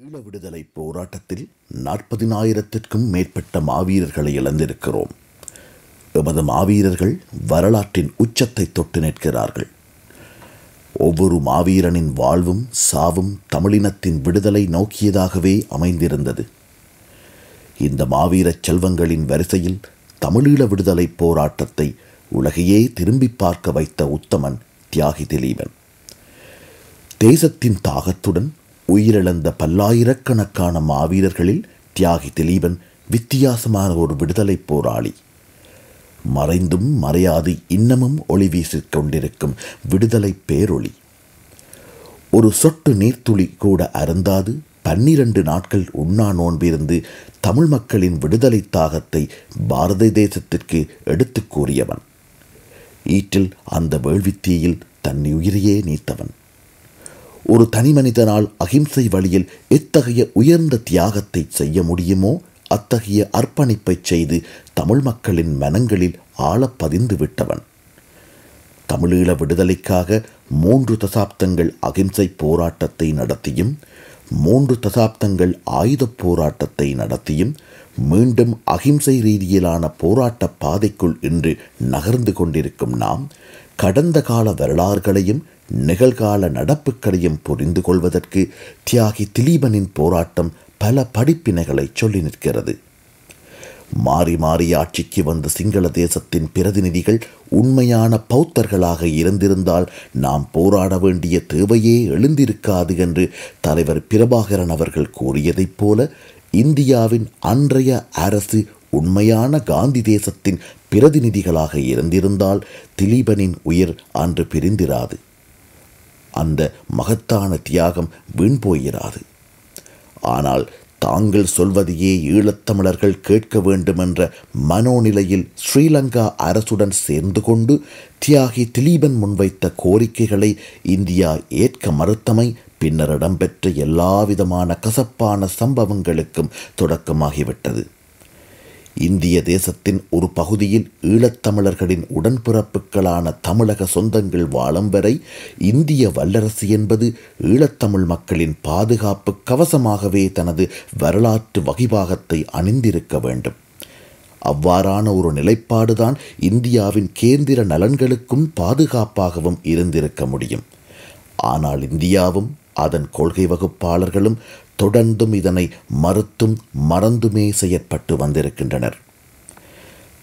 ஈழ விடுதலை போராட்டத்தில் 40,000க்கும் மேற்பட்ட மாவீரர்களை இழந்திருக்கிறோம். எமது மாவீரர்கள் வரலாற்றின் உச்சத்தை தொட்டு நிற்கிறார்கள். ஒவ்வொரு மாவீரனின் வாழ்வும் சாவும் தமிழினத்தின் விடுதலை நோக்கியதாகவே அமைந்திருந்தது. இந்த மாவீரச் செல்வங்களின் வரிசையில் தமிழீழ விடுதலை போராட்டத்தை உலகையே திரும்பி பார்க்க வைத்த உத்தமன் தியாகி திலீபன். தேசத்தின் தாகத்துடன் உயிரிழந்த பல்லாயிரக்கணக்கான மாவீரர்களில் தியாகி திலீபன் வித்தியாசமான ஒரு விடுதலை போராளி. மறைந்தும் மறையாது இன்னமும் ஒளி வீசிக் கொண்டிருக்கும் விடுதலை பேரொளி. ஒரு சொட்டு நீர்த்துளி கூட அருந்தாது 12 நாட்கள் உண்ணா நோன்பிருந்து தமிழ் மக்களின் விடுதலை தாகத்தை பாரத தேசத்திற்கு எடுத்து கூறியவன். ஈற்றில் அந்த வேள்வித்தீயில் தன் உயிரையே நீத்தவன். ஒரு தனி மனிதனால் அகிம்சை வழியில் எத்தகைய உயர்ந்த தியாகத்தை செய்ய முடியுமோ அத்தகைய அர்ப்பணிப்பை செய்து தமிழ் மக்களின் மனங்களில் ஆழப் பதிந்து விட்டவன். தமிழீழ விடுதலைக்காக 3 தசாப்தங்கள் அகிம்சை போராட்டத்தை நடத்தியும் 3 தசாப்தங்கள் ஆயுதப் போராட்டத்தை நடத்தியும் மீண்டும் அகிம்சை ரீதியிலான போராட்ட பாதைக்குள் இன்று நகர்ந்து கொண்டிருக்கும் நாம் கடந்த கால வரலாறுகளையும் நிகழ்கால நடப்புகளையும் புரிந்து கொள்வதற்கு தியாகி திலீபனின் போராட்டம் பல படிப்பினைகளை சொல்லி நிற்கிறது. மாறி மாறி ஆட்சிக்கு வந்த சிங்கள தேசத்தின் பிரதிநிதிகள் உண்மையான பௌத்தர்களாக இருந்திருந்தால் நாம் போராட வேண்டிய தேவையே எழுந்திருக்காது என்று தலைவர் பிரபாகரன் அவர்கள் கூறியதைப் போல இந்தியாவின் அன்றைய அரசு உண்மையான காந்தி தேசத்தின் பிரதிநிதிகளாக இருந்திருந்தால் திலீபனின் உயிர் அன்று பிரிந்திராது. அந்த மகத்தான தியாகம் வீண் போயிராது. ஆனால் தாங்கள் சொல்வதையே ஈழத்தமிழர்கள் கேட்க வேண்டுமென்ற மனோநிலையில் ஸ்ரீலங்கா அரசுடன் சேர்ந்து கொண்டு தியாகி திலீபன் முன்வைத்த கோரிக்கைகளை இந்தியா ஏற்க மறுத்தமை பின்னர் இடம்பெற்ற எல்லாவிதமான கசப்பான சம்பவங்களுக்கும் தொடக்கமாகிவிட்டது. இந்திய தேசத்தின் ஒரு பகுதியில் ஈழத்தமிழர்களின் உடன்பிறப்புகளான தமிழக சொந்தங்கள் வாழும் வரை இந்திய வல்லரசு என்பது ஈழத்தமிழ் மக்களின் பாதுகாப்பு கவசமாகவே தனது வரலாற்று வகிபாகத்தை அணிந்திருக்க வேண்டும். அவ்வாறான ஒரு நிலைப்பாடுதான் இந்தியாவின் கேந்திர நலன்களுக்கும் பாதுகாப்பாகவும் இருந்திருக்க முடியும். ஆனால் இந்தியாவும் அதன் கொள்கை வகுப்பாளர்களும் தொடர்ந்தும் இதனை மறுத்தும் மறந்துமே செயற்பட்டு வந்திருக்கின்றனர்.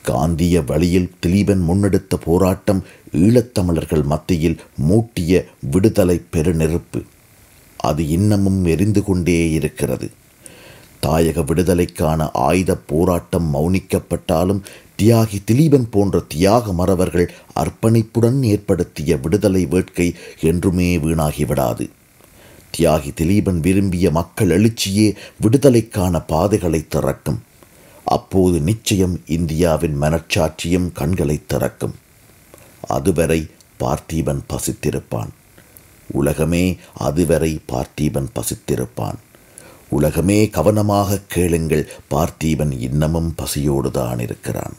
காந்திய வழியில் திலீபன் முன்னெடுத்த போராட்டம் ஈழத்தமிழர்கள் மத்தியில் மூட்டிய விடுதலை பெருநெருப்பு. அது இன்னமும் எரிந்து கொண்டே இருக்கிறது. தாயக விடுதலைக்கான ஆயுத போராட்டம் மௌனிக்கப்பட்டாலும் தியாகி திலீபன் போன்ற தியாக மறவர்கள் அர்ப்பணிப்புடன் ஏற்படுத்திய விடுதலை வேட்கை என்றுமே வீணாகிவிடாது. தியாகி திலீபன் விரும்பிய மக்கள் எழுச்சியே விடுதலைக்கான பாதைகளை திறக்கும். அப்போது நிச்சயம் இந்தியாவின் மனச்சாட்சியும் கண்களை திறக்கும். அதுவரை பார்த்தீபன் பசித்திருப்பான். உலகமே அதுவரை பார்த்தீபன் பசித்திருப்பான். உலகமே கவனமாக கேளுங்கள், பார்த்தீபன் இன்னமும் பசியோடுதான் இருக்கிறான்.